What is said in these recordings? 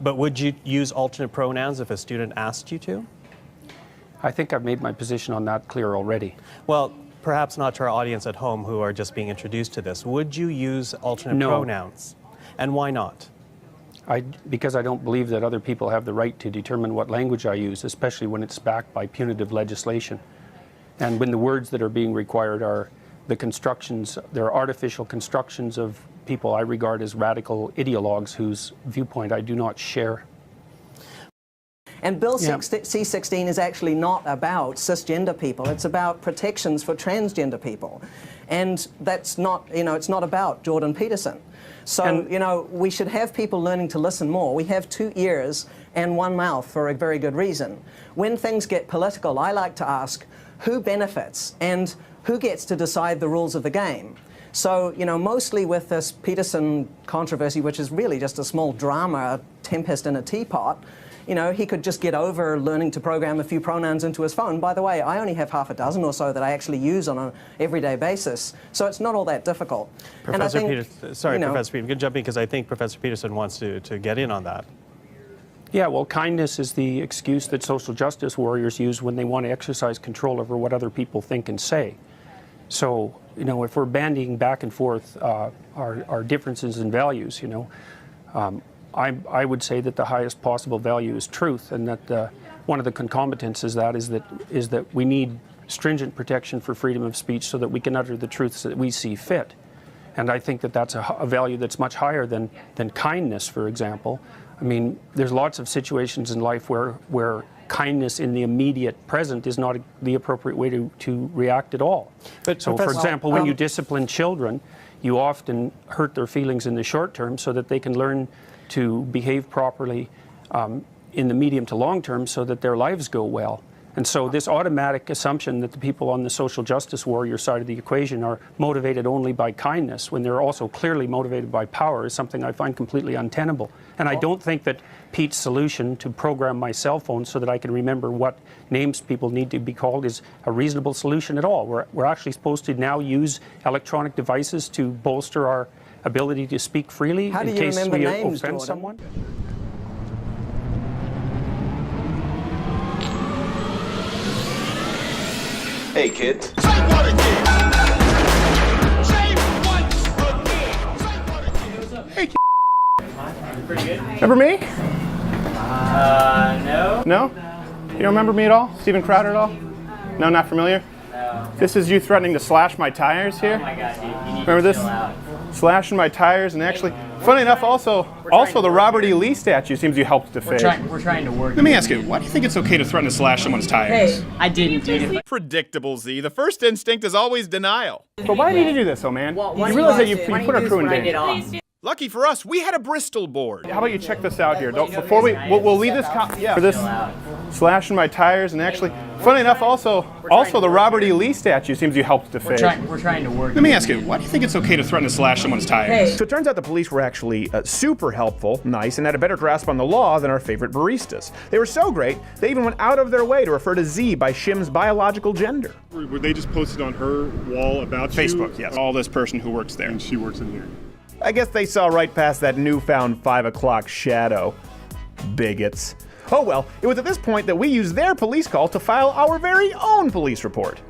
But would you use alternate pronouns if a student asked you to? I think I've made my position on that clear already. Well, perhaps not to our audience at home who are just being introduced to this. Would you use alternate pronouns? And why not? Because I don't believe that other people have the right to determine what language I use, especially when it's backed by punitive legislation. And when the words that are being required are the constructions, they're artificial constructions of people I regard as radical ideologues whose viewpoint I do not share. And Bill C-16 is actually not about cisgender people. It's about protections for transgender people. And that's not, it's not about Jordan Peterson. So, we should have people learning to listen more. We have 2 ears and 1 mouth for a very good reason. When things get political, I like to ask who benefits and who gets to decide the rules of the game. So, mostly with this Peterson controversy, which is really just a small drama, a tempest in a teapot, he could just get over learning to program a few pronouns into his phone. By the way, I only have half a dozen or so that I actually use on an everyday basis, so it's not all that difficult. Professor Peterson, sorry, Professor Peterson, good jumping, because I think Professor Peterson wants to get in on that. Yeah, well, kindness is the excuse that social justice warriors use when they want to exercise control over what other people think and say. So, if we're bandying back and forth our differences in values, I would say that the highest possible value is truth, and that one of the concomitants is that we need stringent protection for freedom of speech so that we can utter the truths that we see fit. And I think that that's a value that's much higher than kindness, for example. I mean, there's lots of situations in life where kindness in the immediate present is not the appropriate way to react at all. But so, for example, when you discipline children, you often hurt their feelings in the short term so that they can learn to behave properly in the medium to long term so that their lives go well. And so this automatic assumption that the people on the social justice warrior side of the equation are motivated only by kindness when they're also clearly motivated by power is something I find completely untenable. And I don't think that Pete's solution to program my cell phone so that I can remember what names people need to be called is a reasonable solution at all. We're actually supposed to now use electronic devices to bolster our ability to speak freely in case we offend someone. Hey, kids. Say what again? Say what again? Hey, Pretty good. remember me? No. No? You don't remember me at all? Steven Crowder at all? No, not familiar? No. This is you threatening to slash my tires here? Oh my god, dude. You need Remember to this? chill out. Slashing my tires, and actually, funny enough, also the Robert E. Lee statue seems you helped defend. We're trying to work. Let me ask you, why do you think it's okay to threaten to slash someone's tires? Hey, I didn't do it. Predictable, Z. The first instinct is always denial. But why did you do this, though, man? You realize that you put our crew in danger. Lucky for us, we had a Bristol board. How about you check this out here? Before we'll leave this for this slashing my tires, and actually, funny enough, also the Robert E. Lee statue seems you helped defend. We're trying to work. Let me ask you, why do you think it's okay to threaten to slash someone's tires? So it turns out the police were actually super helpful, nice, and had a better grasp on the law than our favorite baristas. They were so great, they even went out of their way to refer to Z by Shim's biological gender. Were they just posted on her wall about Facebook, yes. All this person who works there. And she works in here. I guess they saw right past that newfound 5 o'clock shadow. Bigots. Oh well, it was at this point that we used their police call to file our very own police report.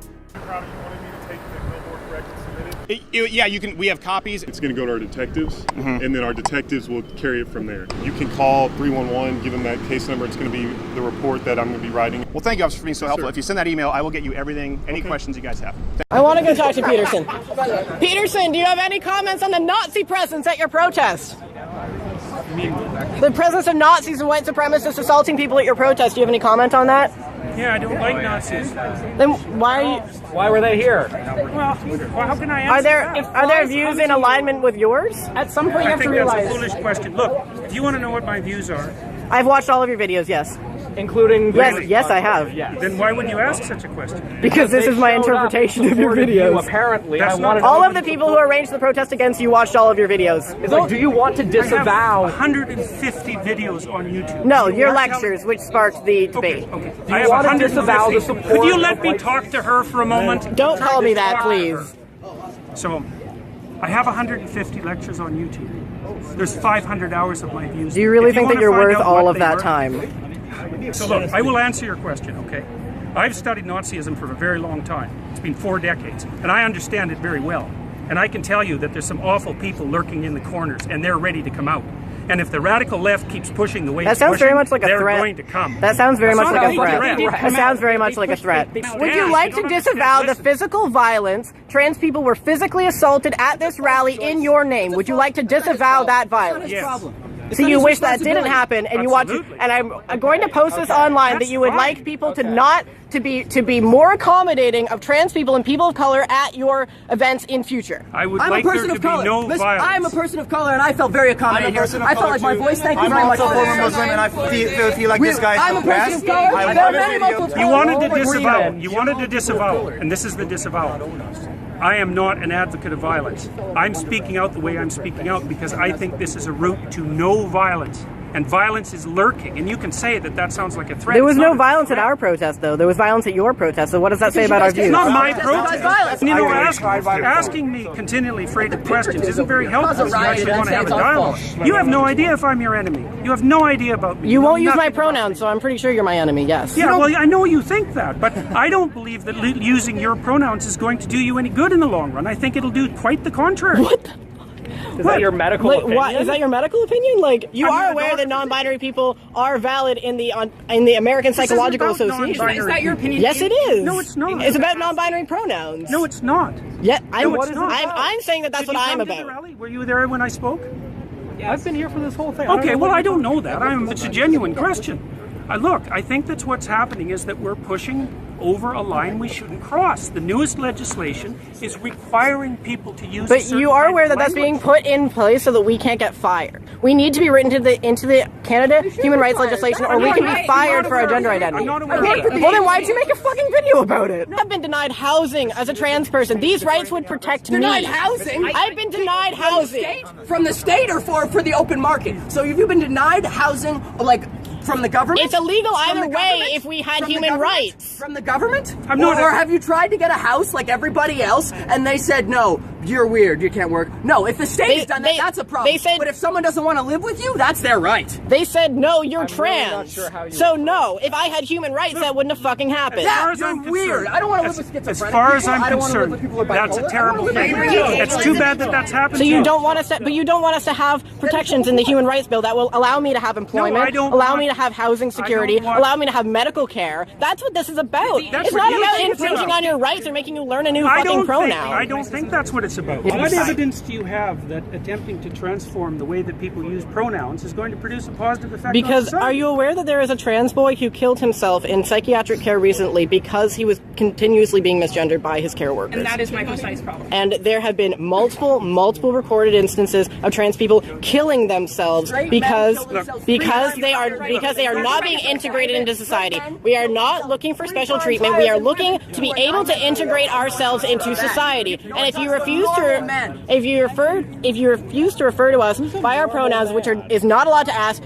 Yeah, you can. We have copies. It's going to go to our detectives, and then our detectives will carry it from there. You can call 311, give them that case number. It's going to be the report that I'm going to be writing. Well, thank you, officer, for being so helpful. If you send that email, I will get you everything, any questions you guys have. I want to go talk to Peterson. Peterson, do you have any comments on the Nazi presence at your protest? The presence of Nazis and white supremacists assaulting people at your protest. Do you have any comment on that? Yeah, I don't like Nazis. Then why were they here? Well, how can I answer Are there views in alignment with yours? At some point you have to realize. That's a foolish question. Look, if you want to know what my views are... I've watched all of your videos, yes. Including... Yes, I have. Then why would you ask such a question? Because this is my interpretation of your videos. Apparently, all of the people who arranged the protest against you watched all of your videos. It's like, do you want to disavow... I have 150 videos on YouTube. No, your lectures, which sparked the debate. Okay. Do you want to disavow the support? Could you let me talk to her for a moment? Don't call me that, please. So, I have 150 lectures on YouTube. There's 500 hours of my views. Do you really If think that wanna you're find worth out all what of they that were- time? So look, I will answer your question, okay? I've studied Nazism for a very long time. It's been 4 decades, and I understand it very well. And I can tell you that there's some awful people lurking in the corners, and they're ready to come out. And if the radical left keeps pushing the way That it's sounds pushing, very much like a they're threat. going to come. That sounds very That's much not like a fucking threat. That sounds very much like a threat. Would you like to disavow the physical violence? Trans people were physically assaulted at this rally in your name. Would you like to disavow that violence? Yes. So you wish that didn't happen, and you want to. Absolutely. And I'm going to post this online that you would like people to not to be more accommodating of trans people and people of color at your events in future. I would I'm like a person there of to color. be no Listen, violence. I'm a person of color, and I felt very accommodating here. I felt like my voice. Thank you very much. I'm also former Muslim, and I feel like this guy is I'm the a person best. of color. I There are love many his Muslims videos. You wanted to Agree, disavow. man. You wanted to disavow, and this is the disavowal. I am not an advocate of violence. I'm speaking out the way I'm speaking out because I think this is a route to no violence. And violence is lurking. And you can say that sounds like a threat. There was It's no not a violence at threat. our protest, though. There was violence at your protest. So what does that say about our It's views? not my Protest. protest. You know, Violence. asking me continually freighted questions isn't very helpful if you riot, actually want to have a that's dialogue. awful. You have no idea if I'm your enemy. You have no idea about me. You know won't use my nothing about pronouns, so I'm pretty sure you're my enemy. Yes. Yeah, well, I know you think that, but I don't believe that using your pronouns is going to do you any good in the long run. I think it'll do quite the contrary. What? Is that your medical opinion? What, is that your medical opinion? Like, you I mean, are I aware don't- that non-binary people are valid in the American This isn't Psychological about Association. non-binary Is that your opinion? Yes, it is. No, it's not. It's about non-binary pronouns. No, it's not. Yeah, I'm, No, it's not. I'm saying that that's Did what you I'm come to the about. rally? Were you there when I spoke? I've been here for this whole thing. Okay, well, I don't know that. It's a genuine question. Look, I think that's what's happening is that we're pushing over a line we shouldn't cross. The newest legislation is requiring people to use. But you are aware that that's being put in place so that we can't get fired. We need to be written into the Canada human rights legislation, or we can be fired for our gender identity. I'm not aware of that. Well, then why'd you make a fucking video about it? I've been denied housing as a trans person. These rights would protect me. Denied housing? I've been denied housing. From the state or for the open market? So have you been denied housing, like, from the government? It's illegal From either the way government? if we had From the human government? rights. From the government? I'm not or a- have you tried to get a house like everybody else and they said, no, you're weird, you can't work? No, if the state has done that, that's a problem. they said- but if someone doesn't want to live with you, that's their right. They said, no, you're trans. not sure how you- So no, if I had human rights, that wouldn't have fucking happened. Yeah, far as you're I'm weird. concerned, I don't want to live as- with schizophrenic As far as people. I'm I don't want to live concerned, with people with that's a bipolar. terrible I thing. don't wanna live with It's too bad that that's happened. So to you don't want us to, but you don't want us to have protections in the human rights bill that will allow me to have employment, I don't allow want- me to have housing security, want- allow me to have medical care. That's what this is about. That's It's what not you about think it's infringing about. on your rights or making you learn a new I fucking pronoun. I don't think that's what it's about. What evidence do you have that attempting to transform the way that people use pronouns is going to produce a positive effect on Because society? are you aware that there is a trans boy who killed himself in psychiatric care recently because he was continuously being misgendered by his care workers? And that is my precise problem. And there have been multiple recorded instances of trans people killing themselves because they are not being integrated into society. We are not looking for special treatment. We are looking to be able to integrate ourselves into society. And if you refuse to refer to us by our pronouns, which is not allowed to ask,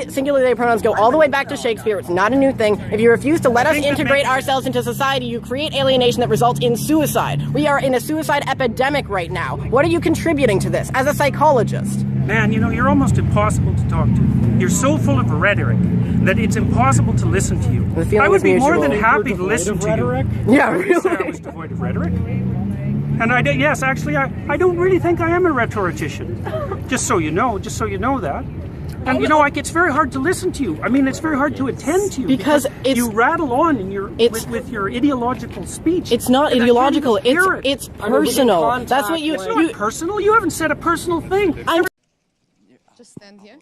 singular they pronouns go all the way back to Shakespeare. It's not a new thing. If you refuse to let us integrate ourselves into society, you create alienation that results in suicide. We are in a suicide epidemic right now. What are you contributing to this as a psychologist? Man, you know, you're almost impossible to talk to. You're so full of rhetoric that it's impossible to listen to you. The feeling I would is be more than mutual. happy to listen to you. Yeah, I didn't say I really. was devoid of rhetoric. And yes, actually, I don't really think I am a rhetorician. Just so you know that. And you know, it's very hard to listen to you. I mean, it's very hard to attend to you Because it's- you rattle on in with your ideological speech. It's not And I ideological. can't even hear it. It's personal. That's what It's not personal. You haven't said a personal thing. Just stand here.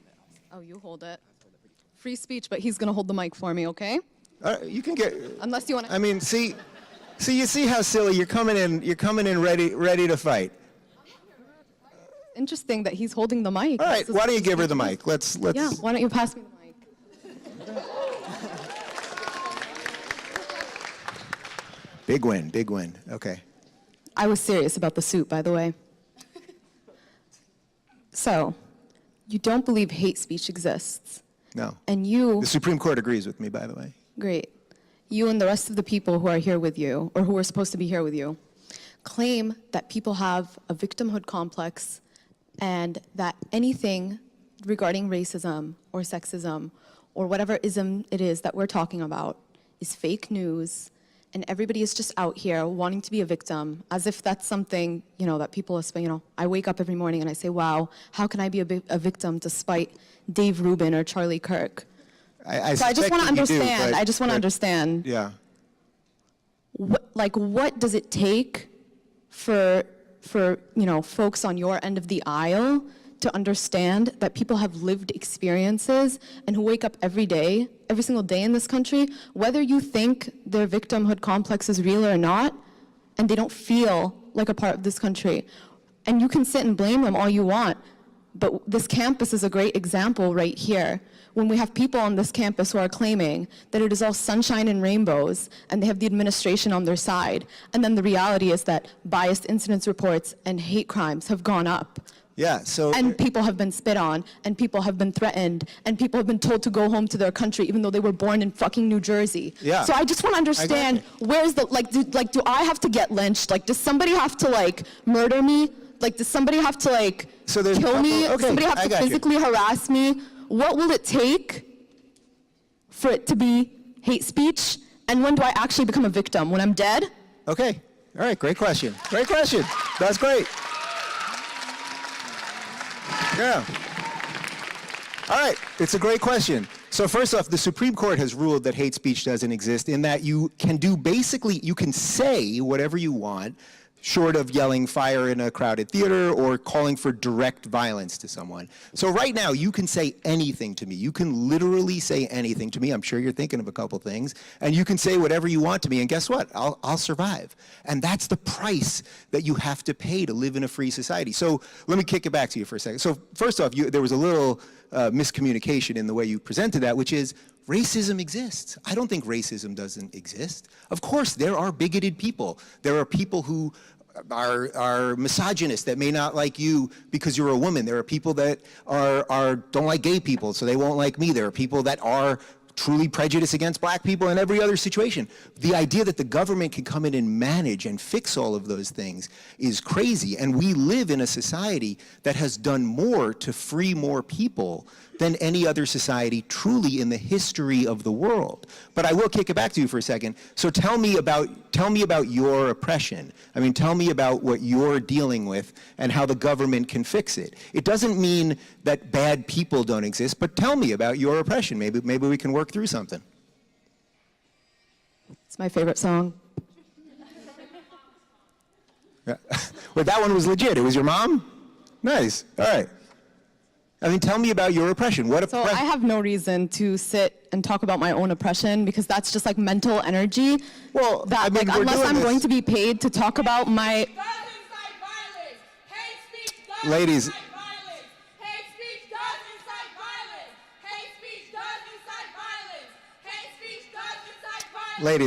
Oh, you hold it. Free speech, but he's going to hold the mic for me, okay? You can get. Unless you want to. I mean, see, you see how silly you're coming in ready to fight. Interesting that he's holding the mic. All right, why don't you give her the mic? Let's. Yeah, why don't you pass me the mic? Big win. Okay. I was serious about the suit, by the way. So, you don't believe hate speech exists. No. And you, The Supreme Court agrees with me, by the way. great, you and the rest of the people who are here with you, or who are supposed to be here with you, claim that people have a victimhood complex and that anything regarding racism or sexism or whatever ism it is that we're talking about is fake news, and everybody is just out here wanting to be a victim, as if that's something, you know, that people are, you know, I wake up every morning and I say, wow, how can I be a victim despite Dave Rubin or Charlie Kirk? So I just want to understand, understand. Yeah. What does it take for you know, folks on your end of the aisle to understand that people have lived experiences and who wake up every day, every single day in this country, whether you think their victimhood complex is real or not, and they don't feel like a part of this country. And you can sit and blame them all you want, but this campus is a great example right here. When we have people on this campus who are claiming that it is all sunshine and rainbows and they have the administration on their side, and then the reality is that biased incidents reports and hate crimes have gone up. Yeah, so... And people have been spit on, and people have been threatened, and people have been told to go home to their country even though they were born in fucking New Jersey. Yeah. So I just want to understand, where's the, do I have to get lynched? Like, does somebody have to, like, murder me? Like, does somebody have to, like, kill me? Does somebody have to physically harass me? What will it take for it to be hate speech? And when do I actually become a victim? When I'm dead? Okay. All right, great question. Great question. That's great. Yeah. All right, it's a great question. So first off, the Supreme Court has ruled that hate speech doesn't exist, in that you can do basically, you can say whatever you want, short of yelling fire in a crowded theater or calling for direct violence to someone. So right now, you can say anything to me. You can literally say anything to me. I'm sure you're thinking of a couple things. And you can say whatever you want to me, and guess what? I'll survive. And that's the price that you have to pay to live in a free society. So let me kick it back to you for a second. So first off, there was a little miscommunication in the way you presented that, which is, racism exists. I don't think racism doesn't exist. Of course, there are bigoted people. There are people who are misogynist, that may not like you because you're a woman. There are people that don't like gay people, so they won't like me. There are people that are truly prejudiced against black people in every other situation. The idea that the government can come in and manage and fix all of those things is crazy. And we live in a society that has done more to free more people than any other society truly in the history of the world. But I will kick it back to you for a second. So tell me about your oppression. I mean, tell me about what you're dealing with and how the government can fix it. It doesn't mean that bad people don't exist, but tell me about your oppression. Maybe we can work through something. It's my favorite song. Well, that one was legit. It was your mom? Nice. All right. I mean, tell me about your oppression. So I have no reason to sit and talk about my own oppression, because that's just like mental energy. Well, that, I mean, like, unless I'm going to be paid to talk about my... Ladies.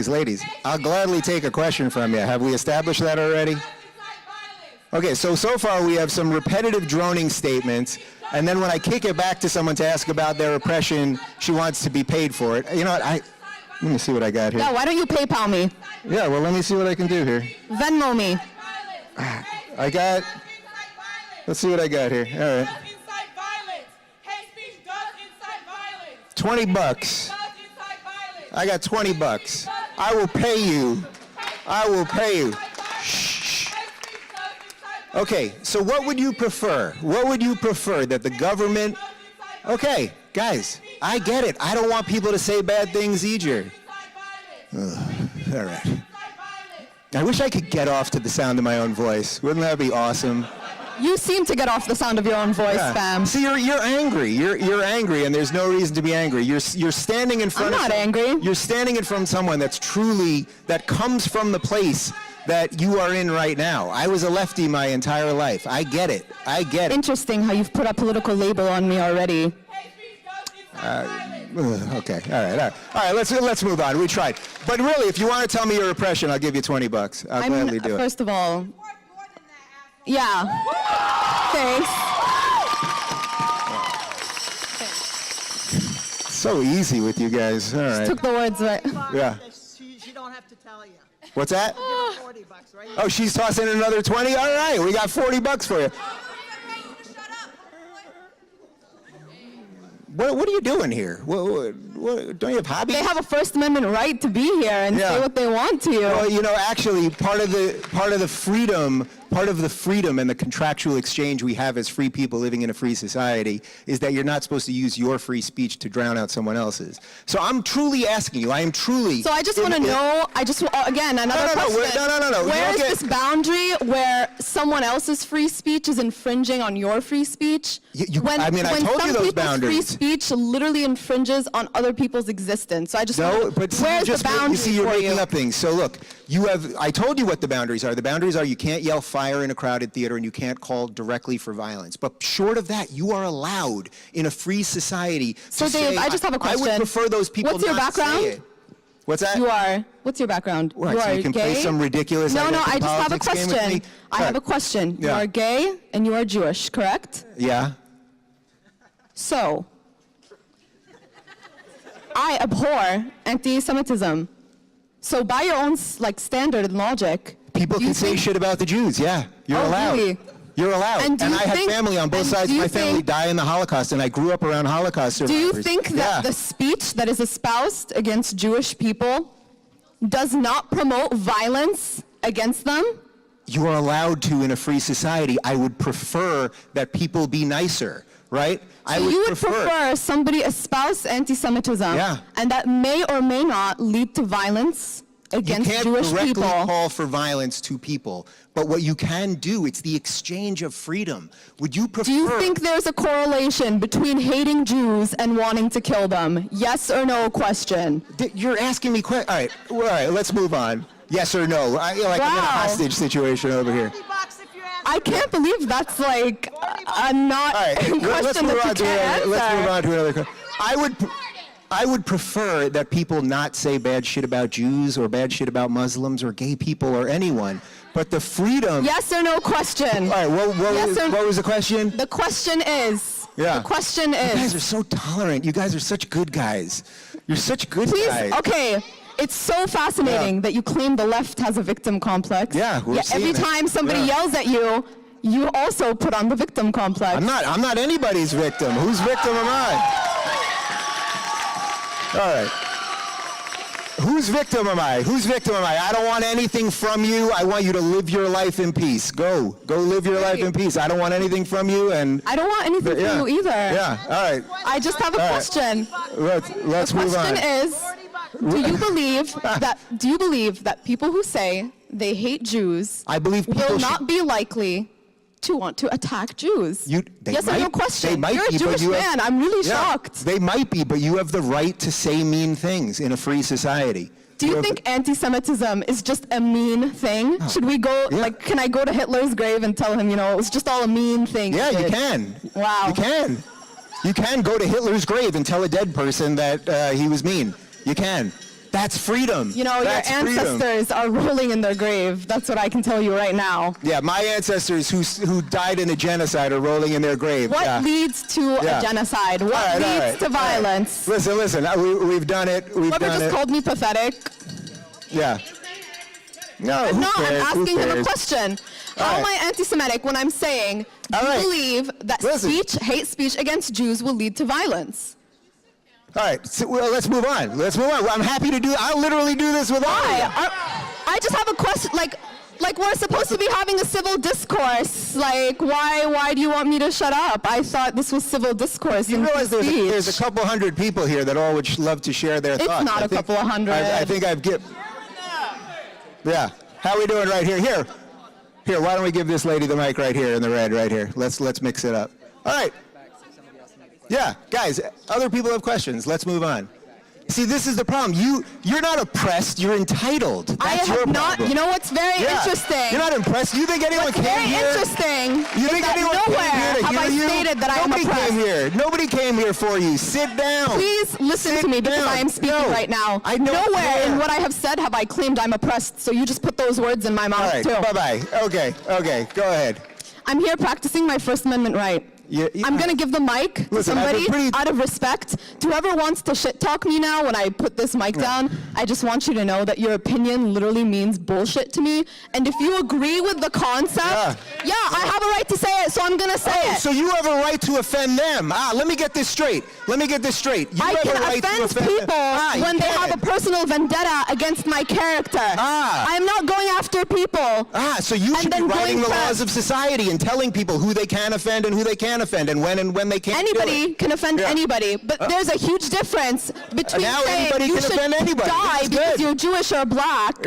Ladies, I'll gladly take a question from you. Have we established that already? Okay, so far we have some repetitive droning statements, and then when I kick it back to someone to ask about their oppression, she wants to be paid for it. You know what, let me see what I got here. Yeah, why don't you PayPal me? Yeah, well, let me see what I can do here. Venmo me. Let's see what I got here. All right. $20. I got $20. I will pay you. Okay, so what would you prefer? What would you prefer, that the government... Okay, guys, I get it. I don't want people to say bad things either. All right. I wish I could get off to the sound of my own voice. Wouldn't that be awesome? You seem to get off the sound of your own voice, fam. See, you're angry. You're angry, and there's no reason to be angry. You're standing in front of... I'm not angry. You're standing in front of someone that comes from the place that you are in right now. I was a lefty my entire life. I get it. Interesting how you've put a political label on me already. Okay, all right, let's move on. We tried. But really, if you want to tell me your oppression, I'll give you $20. I'll gladly do it. First of all, yeah. Thanks. So easy with you guys. All right. Just took the words right. Yeah. She don't have to tell you. What's that? $40, right? Oh, she's tossing another 20? All right, we got $40 for you. What are you doing here? Don't you have hobbies? They have a First Amendment right to be here and say what they want to you. Well, you know, actually, part of the freedom and the contractual exchange we have as free people living in a free society is that you're not supposed to use your free speech to drown out someone else's. So I'm truly asking you. I am truly. So I just want to know. Again, another question. No. Where is this boundary where someone else's free speech is infringing on your free speech? I told you those boundaries. Free speech literally infringes on other people's existence. So I just where's the boundary you see, you're for making up things. So look, I told you what the boundaries are. The boundaries are you can't yell fire in a crowded theater and you can't call directly for violence. But short of that, you are allowed in a free society So to Dave, say, I just have a question. I would prefer those people What's your not background? say it. What's that? What's your background? What, You so are you can gay? play some ridiculous No, I identity just have a politics game with question. me? I have a question. You Yeah. are gay and you are Jewish, correct? Yeah. So, I abhor anti-Semitism. So by your own standard and logic, People can say shit about the Jews, yeah. You're allowed. Really? You're allowed. And do you I had think- family on both and sides do of you my family think- die in the Holocaust, and I grew up around Holocaust Do survivors. you think that Yeah. the speech that is espoused against Jewish people does not promote violence against them? You are allowed to in a free society. I would prefer that people be nicer, right? So you would prefer somebody espouse anti-Semitism, Yeah. and that may or may not lead to violence against you can't Jewish directly people. call for violence to people, but what you can do, it's the exchange of freedom. Would you prefer? Do you think there's a correlation between hating Jews and wanting to kill them? Yes or no question. You're asking me questions. All right, let's move on. Yes or no? I'm in a hostage situation over here. I can't believe that's like a not question Let's move that you on to can't another question. I would prefer that people not say bad shit about Jews or bad shit about Muslims or gay people or anyone, but the freedom. Yes or no question. All right, what was the question? The question is. Yeah. The question is. You guys are so tolerant. You guys are such good guys. You're such good guys. Okay. It's so fascinating that you claim the left has a victim complex. Yeah, we're seeing every it. time somebody Yeah. yells at you, you also put on the victim complex. I'm not anybody's victim. Whose victim am I? All right. Whose victim am I? Whose victim am I? I don't want anything from you. I want you to live your life in peace. Go live your life in peace. I don't want anything from you, and I don't want anything from you either. Yeah. All right. I just have a question. Let's move on. The question is, do you believe that people who say they hate Jews will not be likely to want to attack Jews? Yes or no question? You're a Jewish man. I'm really shocked. They might be, but you have the right to say mean things in a free society. Do you think anti-Semitism is just a mean thing? Should we go, can I go to Hitler's grave and tell him, it was just all a mean thing? Yeah, you can. Wow. You can. You can go to Hitler's grave and tell a dead person that he was mean. You can. That's freedom. Your ancestors are rolling in their grave. That's what I can tell you right now. Yeah, my ancestors who died in a genocide are rolling in their grave. What leads to a genocide? What leads to violence? Listen, we've done it. Whoever just called me pathetic. Yeah. No, I'm not. cares? I'm asking Who him a cares? question. How am I anti-Semitic when I'm saying, do you believe that hate speech against Jews will lead to violence? All right, so, let's move on. I'm happy to do. I'll literally do this with all of you. I just have a question. Like we're supposed to be having a civil discourse. Like, why do you want me to shut up? I thought this was civil discourse. You realize there's a couple hundred people here that all would love to share their thoughts. It's not a couple of hundred. I think I've given. Yeah. How are we doing right here? Here. Why don't we give this lady the mic right here in the red right here? Let's mix it up. All right. Yeah, guys, other people have questions. Let's move on. See, this is the problem. You're not oppressed. You're entitled. That's your problem. You know what's very interesting? You're not impressed. You think anyone came here? Interesting. You think anyone came here to have hear I you? stated that I am Nobody oppressed. came here. Nobody came here for you. Sit down. Please listen to me because I am speaking right now. Nowhere in what I have said have I claimed I'm oppressed. So you just put those words in my mouth All right. too. Bye-bye. Okay. Go ahead. I'm here practicing my First Amendment right. I'm going to give the mic to somebody out of respect. To whoever wants to shit talk me now when I put this mic down, I just want you to know that your opinion literally means bullshit to me. And if you agree with the concept, I have a right to say it, so I'm going to say it. So you have a right to offend them. Let me get this straight. You I can offend people when they have a personal vendetta against my character. I'm not going after people. So you should be writing the laws of society and telling people who they can offend and who they can't offend and when they can't. Anybody can offend anybody, but there's a huge difference between saying you should die because you're Jewish or black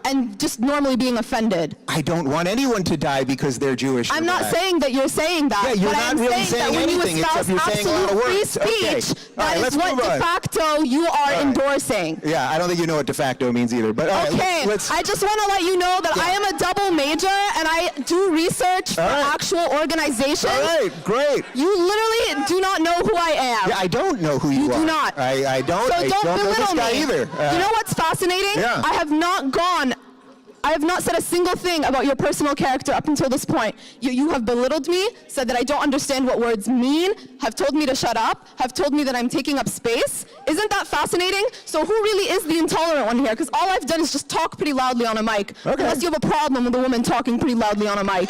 and just normally being offended. I don't want anyone to die because they're Jewish. I'm not saying that you're saying that. Yeah, you're but not I'm really saying that when anything you espouse except you're saying a lot of absolute words. free speech, All that is what de facto you are endorsing. Yeah, I don't think you know what de facto means either. But okay, I just want to let you know that I am a double major and I do research for actual organizations. All right, great. You literally do not know who I am. Yeah, I don't know who you are. You do not. I don't. So I don't know this belittle guy me. either. You know what's fascinating? Yeah. I have not said a single thing about your personal character up until this point. You have belittled me, said that I don't understand what words mean, have told me to shut up, have told me that I'm taking up space. Isn't that fascinating? So who really is the intolerant one here? Because all I've done is just talk pretty loudly on a mic. Okay. Unless you have a problem with a woman talking pretty loudly on a mic.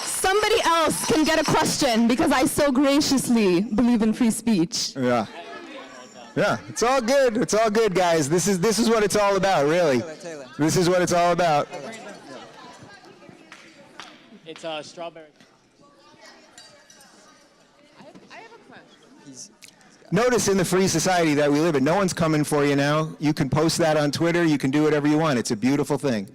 Somebody else can get a question because I so graciously believe in free speech. Yeah, it's all good. It's all good, guys. This is what it's all about, really. This is what it's all about. It's strawberry. Notice in the free society that we live in, no one's coming for you now. You can post that on Twitter. You can do whatever you want. It's a beautiful thing.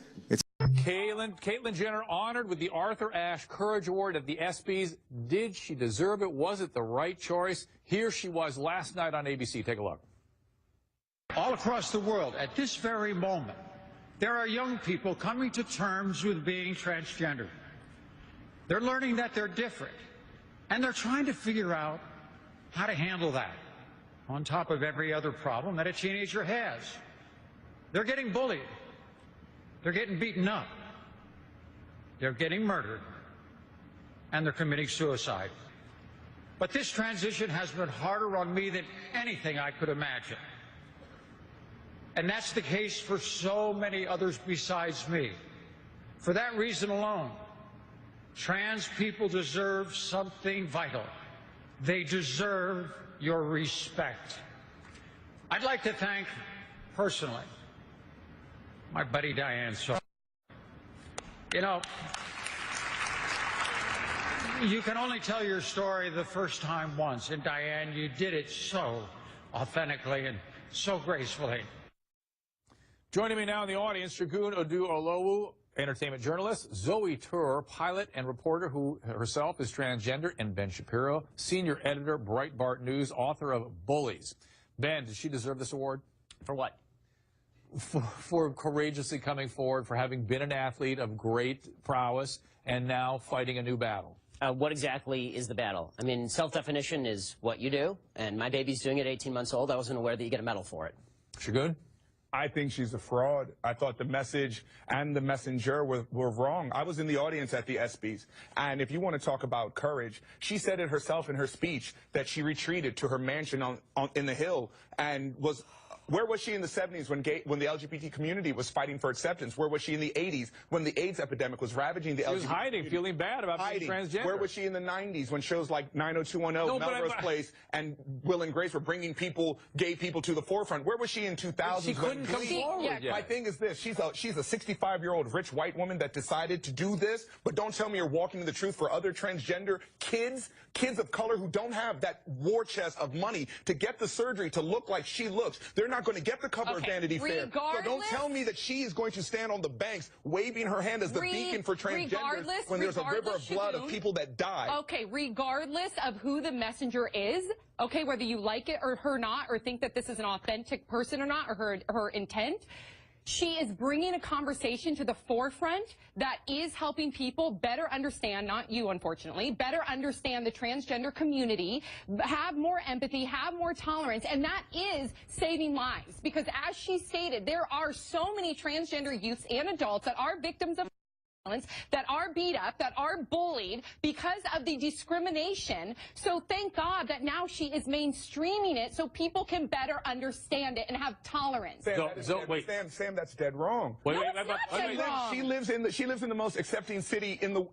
Caitlyn Jenner honored with the Arthur Ashe Courage Award at the ESPYs. Did she deserve it? Was it the right choice? Here she was last night on ABC. Take a look. All across the world, at this very moment, there are young people coming to terms with being transgender. They're learning that they're different, and they're trying to figure out how to handle that on top of every other problem that a teenager has. They're getting bullied. They're getting beaten up. They're getting murdered. And they're committing suicide. But this transition has been harder on me than anything I could imagine. And that's the case for so many others besides me. For that reason alone, trans people deserve something vital. They deserve your respect. I'd like to thank, personally, my buddy Diane. So, you know, you can only tell your story the first time once, and Diane, you did it so authentically and so gracefully. Joining me now in the audience, Shagun Oduolowu, entertainment journalist, Zoe Tur, pilot and reporter who herself is transgender, and Ben Shapiro, senior editor, Breitbart News, author of Bullies. Ben, did she deserve this award? For what? For courageously coming forward, for having been an athlete of great prowess, and now fighting a new battle. What exactly is the battle? I mean, self-definition is what you do, and my baby's doing it 18 months old. I wasn't aware that you get a medal for it. Shagun? I think she's a fraud. I thought the message and the messenger were wrong. I was in the audience at the ESPYs, and if you want to talk about courage, she said it herself in her speech that she retreated to her mansion in the Hill and was... Where was she in the 70s when the LGBT community was fighting for acceptance? Where was she in the 80s when the AIDS epidemic was ravaging the LGBT community? She was hiding, feeling bad about being transgender. Where was she in the 90s when shows like 90210, Melrose Place, and Will and Grace were bringing gay people to the forefront? Where was she in 2000? She couldn't come forward yet. My thing is this, she's a 65-year-old rich white woman that decided to do this, but don't tell me you're walking in the truth for other transgender kids of color who don't have that war chest of money to get the surgery to look like she looks. They're not going to get the cover of Vanity Fair. So don't tell me that she is going to stand on the banks waving her hand as the beacon for transgenders when there's a river of blood of people that die. Okay, regardless of who the messenger is, okay, whether you like it or her not, or think that this is an authentic person or not, or her intent, She is bringing a conversation to the forefront that is helping people better understand, not you, unfortunately, better understand the transgender community, have more empathy, have more tolerance, and that is saving lives. Because as she stated, there are so many transgender youths and adults that are victims of violence, that are beat up, that are bullied because of the discrimination. So thank God that now she is mainstreaming it so people can better understand it and have tolerance. Sam, that's dead wrong. No, it's not dead wrong. She lives in the most accepting city in the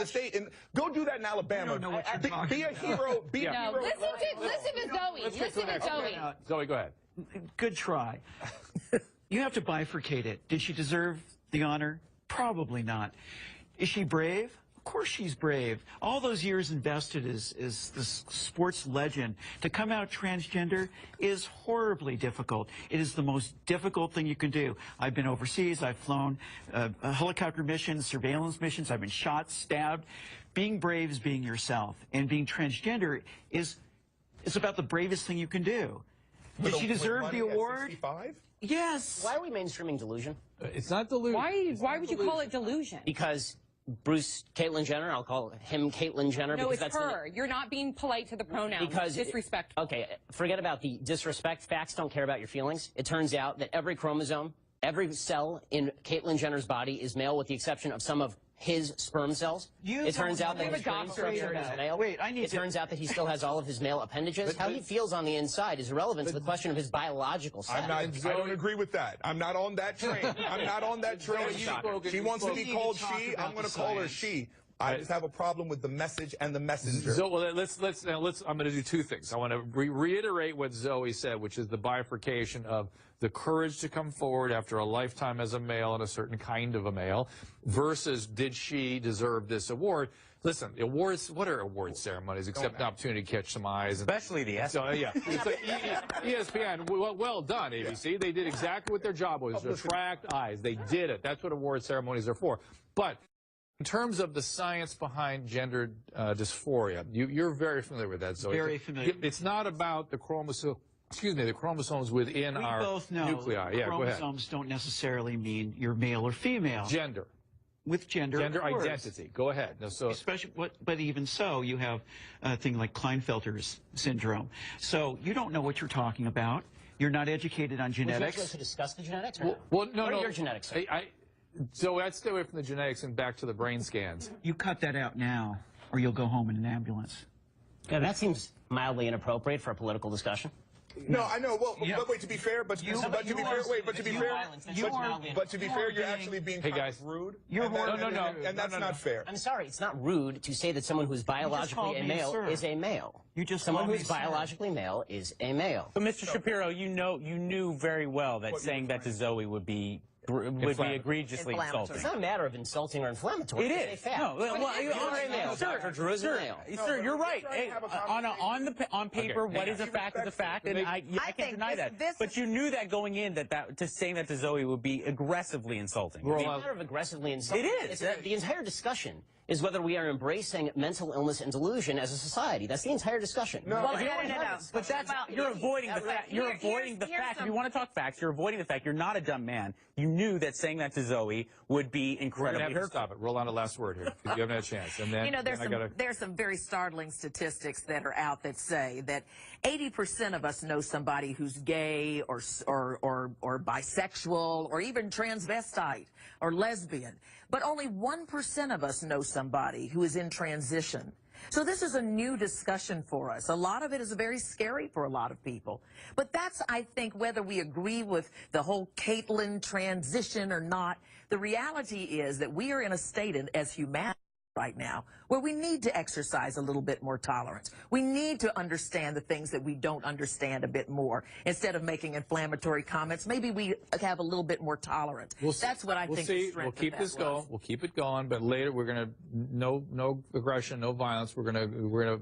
state. And go do that in Alabama. Be a hero. Be a hero. Listen to Zoe. Listen to Zoe. Zoe, go ahead. Good try. You have to bifurcate it. Did she deserve the honor? Probably not. Is she brave? Of course she's brave. All those years invested as this sports legend. To come out transgender is horribly difficult. It is the most difficult thing you can do. I've been overseas. I've flown helicopter missions, surveillance missions. I've been shot, stabbed. Being brave is being yourself. And being transgender is about the bravest thing you can do. Did she deserve the award? Yes. Why are we mainstreaming delusion? It's not delusion. Why would you call it delusion? Because Caitlyn Jenner, I'll call him Caitlyn Jenner. No, because it's her. You're not being polite to the pronouns. Because disrespect. Okay, forget about the disrespect. Facts don't care about your feelings. It turns out that every chromosome, every cell in Caitlyn Jenner's body is male, with the exception of some of his sperm cells. It turns out that his brain structure is male. It turns out that he still has all of his male appendages. How he feels on the inside is irrelevant to the question of his biological sex. I don't agree with that. I'm not on that train. I'm not on that train. She wants to be called she. I'm going to call her she. I just have a problem with the message and the messenger. So, well, I'm going to do two things. I want to reiterate what Zoe said, which is the bifurcation of the courage to come forward after a lifetime as a male and a certain kind of a male versus did she deserve this award? Listen, the awards, what are award ceremonies except an opportunity to catch some eyes? Especially the ESPN. So, yeah. It's like ESPN, well done, ABC. They did exactly what their job was, to attract eyes. They did it. That's what award ceremonies are for. But in terms of the science behind gender dysphoria, you're very familiar with that, Zoe. Very familiar. It's not about the the chromosomes within our nuclei. Yeah, go ahead. Chromosomes don't necessarily mean you're male or female. Gender. With gender identity. Go ahead. No, so especially, but even so, you have a thing like Klinefelter's syndrome. So you don't know what you're talking about. You're not educated on genetics. Would you like to discuss the genetics? No. What are your genetics? So I'd stay away from the genetics and back to the brain scans. You cut that out now, or you'll go home in an ambulance. Yeah, that seems mildly inappropriate for a political discussion. No, I know. Well, but wait. To be fair, but to be fair, you're actually being rude. And that's not fair. I'm sorry, it's not rude to say that someone who's biologically a male is a male. Someone who's biologically male is a male. But Mr. Shapiro, you knew very well that saying that to Zoe would be egregiously insulting. It's not a matter of insulting or inflammatory. It is. No, sir, you're right. On paper, what is a fact is a fact, and I can't deny that. But you knew that going in that saying that to Zoe would be aggressively insulting. It's a matter of aggressively insulting. It is. The entire discussion is whether we are embracing mental illness and delusion as a society. That's the entire discussion. No. But that's you're avoiding the fact. You're avoiding the fact. If you want to talk facts, you're avoiding the fact. You're not a dumb man. You knew that saying that to Zoe would be incredibly hurtful. Stop it. Roll on the last word here, because you haven't had a chance. And then there's some very startling statistics that are out that say that 80% of us know somebody who's gay or bisexual or even transvestite or lesbian, but only 1% of us know somebody who is in transition. So this is a new discussion for us. A lot of it is very scary for a lot of people. But that's, I think, whether we agree with the whole Caitlyn transition or not, the reality is that we are in a state as humanity right now where we need to exercise a little bit more tolerance. We need to understand the things that we don't understand a bit more. Instead of making inflammatory comments, maybe we have a little bit more tolerance. That's what I think the strength We'll keep this going. We'll keep it going, but later we're going to no aggression, no violence. We're going to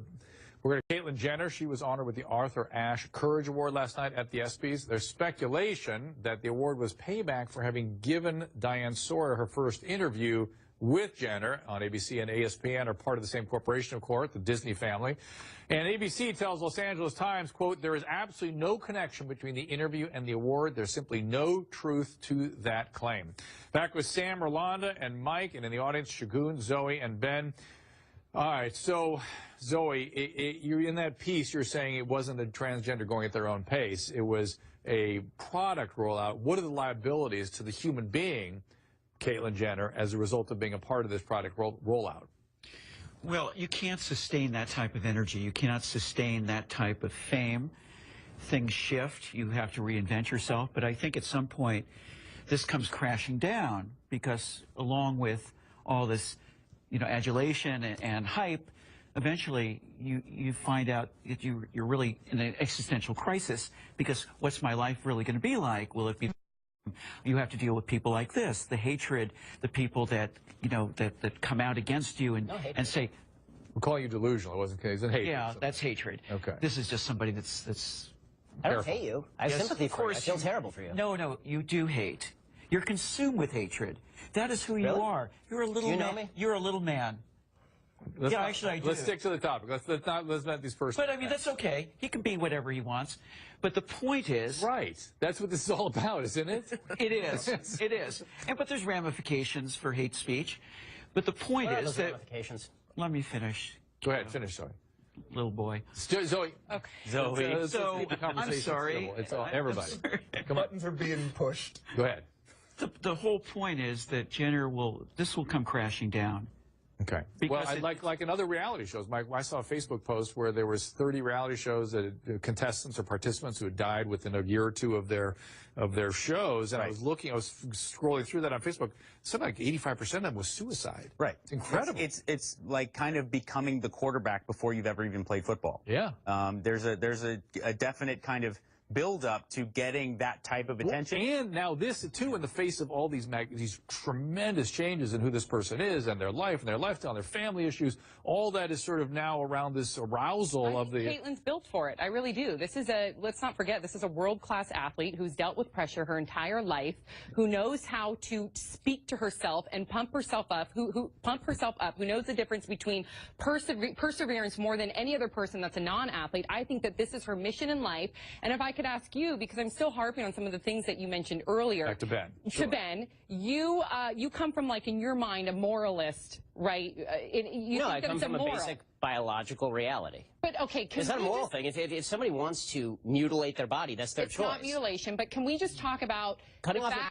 Caitlyn Jenner. She was honored with the Arthur Ashe Courage Award last night at the ESPYs. There's speculation that the award was payback for having given Diane Sawyer her first interview with Jenner on ABC and ESPN are part of the same corporation, of course, the Disney family. And ABC tells Los Angeles Times, quote, there is absolutely no connection between the interview and the award. There's simply no truth to that claim. Back with Sam, Rolanda, and Mike, and in the audience, Shagun, Zoe, and Ben. All right, so, Zoe, you're in that piece, you're saying it wasn't a transgender going at their own pace. It was a product rollout. What are the liabilities to the human being, Caitlyn Jenner, as a result of being a part of this product rollout? Well, you can't sustain that type of energy. You cannot sustain that type of fame. Things shift. You have to reinvent yourself. But I think at some point, this comes crashing down because along with all this, you know, adulation and hype, eventually you find out that you're really in an existential crisis because what's my life really going to be like? Will it be... You have to deal with people like this, the hatred, the people that, you know, that come out against you and say... We're calling you delusional. It wasn't hatred. Yeah, that's hatred. Okay. This is just somebody that's... I don't hate you. I have sympathy for you. I feel terrible for you. No, you do hate. You're consumed with hatred. That is who you are. You're a little man. Do you know me? You're a little man. Actually, I do. Let's stick to the topic. Let's not these first. But I mean, that's okay. He can be whatever he wants. But the point is, right? That's what this is all about, isn't it? It is. It is. But there's ramifications for hate speech. But the point What are is those that. ramifications? Let me finish. Go ahead, finish, Zoe. Little boy. Zoe. Okay. Zoe. So I'm sorry. It's all everybody. Come on. Buttons are being pushed. Go ahead. The whole point is that Jenner will come crashing down. Okay. Because well, like in other reality shows, Mike, I saw a Facebook post where there was 30 reality shows that contestants or participants who had died within a year or two of their shows, and I was scrolling through that on Facebook. Something like 85% of them was suicide. Right. It's incredible. It's like kind of becoming the quarterback before you've ever even played football. Yeah. There's a definite kind of build up to getting that type of attention. Well, and now this too, in the face of all these tremendous changes in who this person is and their life and their lifestyle and their family issues, all that is sort of now around this arousal of the... Caitlyn's built for it. I really do. This is let's not forget, this is a world-class athlete who's dealt with pressure her entire life, who knows how to speak to herself and pump herself up, who knows the difference between perseverance more than any other person that's a non-athlete. I think that this is her mission in life. And if I could ask you, because I'm still harping on some of the things that you mentioned earlier. Back to Ben. To Ben, you come from, like, in your mind, a moralist, right? No, I come from a basic biological reality. But, okay, it's not a moral thing. If somebody wants to mutilate their body, that's their choice. It's not mutilation, but can we just talk about cutting off your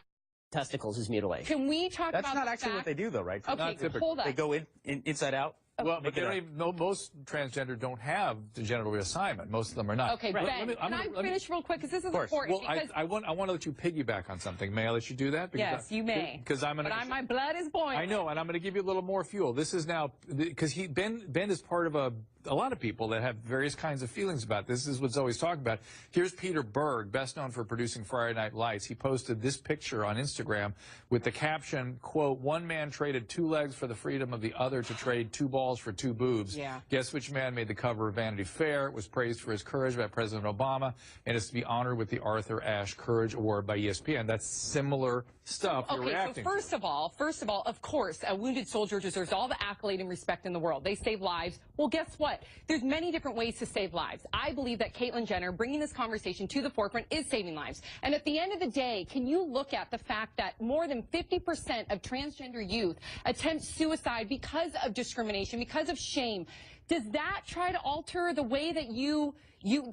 testicles is mutilation. Can we talk about That's not actually what they do, though, right? Okay, hold up. They go inside out. Well, but they don't even know, most transgender don't have the genital reassignment. Most of them are not. Okay, Ben, can I finish real quick? Because this is important. Well, I want to let you piggyback on something. May I let you do that? Yes, you may. Because my blood is boiling. I know, and I'm going to give you a little more fuel. This is now, because Ben is part of a lot of people that have various kinds of feelings about this. This is what Zoe's talking about. Here's Peter Berg, best known for producing Friday Night Lights. He posted this picture on Instagram with the caption, quote, "One man traded 2 legs for the freedom of the other to trade 2 balls for 2 boobs. Yeah. Guess which man made the cover of Vanity Fair? It was praised for his courage by President Obama and is to be honored with the Arthur Ashe Courage Award by ESPN." That's similar stuff you're reacting so first of all, of course, a wounded soldier deserves all the accolade and respect in the world. They save lives. Well, guess what? There's many different ways to save lives. I believe that Caitlyn Jenner bringing this conversation to the forefront is saving lives. And at the end of the day, can you look at the fact that more than 50% of transgender youth attempt suicide because of discrimination, because of shame? Does that try to alter the way that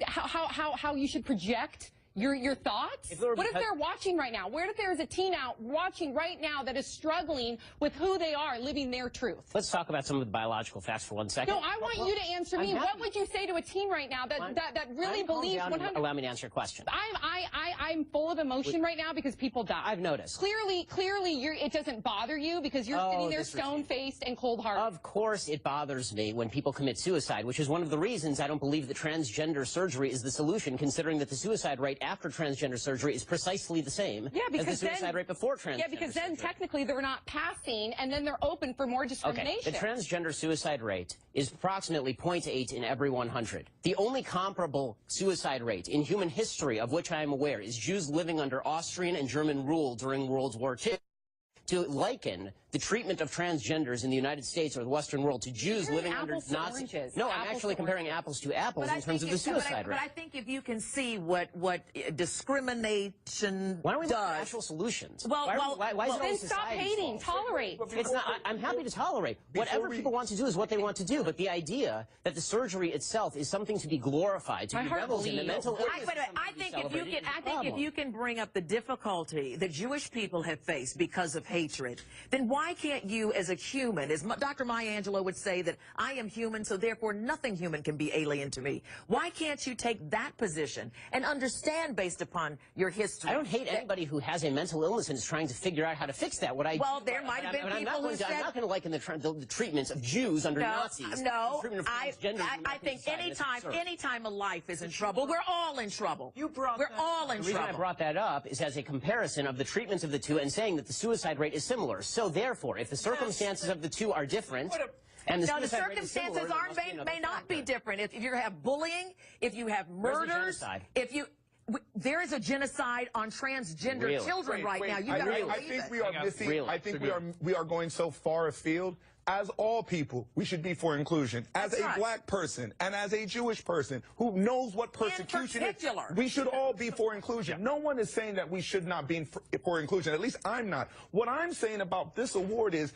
how you should project your thoughts? What if they're watching right now? What if there's a teen out watching right now that is struggling with who they are, living their truth? Let's talk about some of the biological facts for 1 second. No, I want you to answer me. What would you say to a teen right now that really believes 100%? Allow me to answer your question. I'm full of emotion right now because people die. I've noticed. Clearly, it doesn't bother you because you're sitting there stone-faced and cold-hearted. Of course it bothers me when people commit suicide, which is one of the reasons I don't believe that transgender surgery is the solution, considering that the suicide rate after transgender surgery is precisely the same as the suicide rate before transgender surgery. Yeah, because then technically they're not passing, and then they're open for more discrimination. Okay, the transgender suicide rate is approximately 0.8 in every 100. The only comparable suicide rate in human history of which I am aware is Jews living under Austrian and German rule during World War II. To liken the treatment of transgenders in the United States or the Western world to Jews living under Nazi. No, I'm actually comparing apples to apples in terms of the suicide rate. But I think if you can see what discrimination why don't we does, look at actual solutions? Well, why is it then only stop society's hating, fault? tolerate. It's not. I'm happy to tolerate. Whatever people want to do is what they want to do. But the idea that the surgery itself is something to be glorified, to be reveled in the mental illness. I think if you can bring up the difficulty that Jewish people have faced because of hatred, then why can't you, as a human, as Dr. Maya Angelou would say, that I am human, so therefore nothing human can be alien to me? Why can't you take that position and understand based upon your history? I don't hate anybody who has a mental illness and is trying to figure out how to fix that. There might have been people who said... I'm not going to liken the treatments of Jews under Nazis. No, I think anytime a life is in trouble, we're all in trouble. We're all in trouble. The reason I brought that up is as a comparison of the treatments of the two and saying that the suicide rate is similar. So therefore, if the circumstances of the two are different, and the circumstances may not be different. If you have bullying, if you have murders, there is a genocide on transgender children right now. You got to I think we are missing. I think we are going so far afield. As all people, we should be for inclusion. As a black person and as a Jewish person who knows what persecution is, we should all be for inclusion. No one is saying that we should not be for inclusion. At least I'm not. What I'm saying about this award is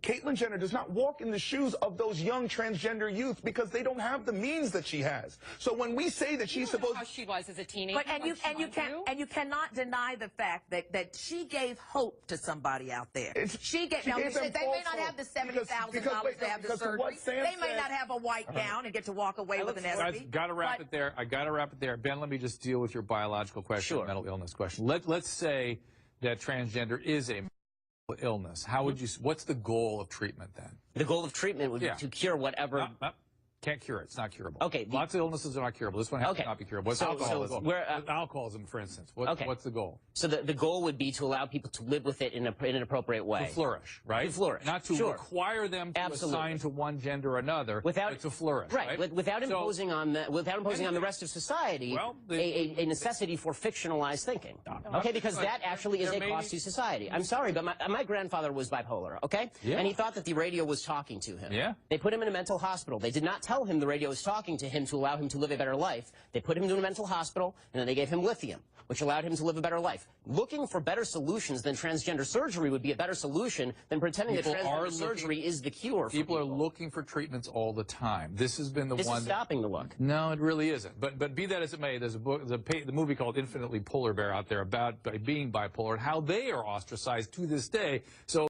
Caitlyn Jenner does not walk in the shoes of those young transgender youth because they don't have the means that she has. So when we say that she's supposed, how she was as a teenager, you cannot deny the fact that she gave hope to somebody out there. They may not have the $70,000 to have the surgery. They may not have a white gown and get to walk away with an SB. Guys, gotta wrap it there. I gotta wrap it there. Ben, let me just deal with your biological question, mental illness question. Let's say that transgender is a illness. How would you? What's the goal of treatment then? The goal of treatment would be to cure whatever. Can't cure it. It's not curable. Okay. Lots of illnesses are not curable. This one has to not be curable. What's alcoholism? Alcoholism, for instance. What's the goal? So the goal would be to allow people to live with it in an appropriate way. To flourish, right? To flourish. Not to require them to assign to one gender or another, but to flourish. Right. Without imposing on the rest of society a necessity for fictionalized thinking. Okay, because that actually is a cost to society. I'm sorry, but my grandfather was bipolar. Okay, and he thought that the radio was talking to him. Yeah. They put him in a mental hospital. They did not tell him the radio was talking to him to allow him to live a better life. They put him to a mental hospital, and then they gave him lithium, which allowed him to live a better life. Looking for better solutions than transgender surgery would be a better solution than pretending that transgender surgery is the cure. People are looking for treatments all the time. This has been the one. This is stopping the look. No, it really isn't. But be that as it may, there's the movie called Infinitely Polar Bear out there about being bipolar and how they are ostracized to this day. So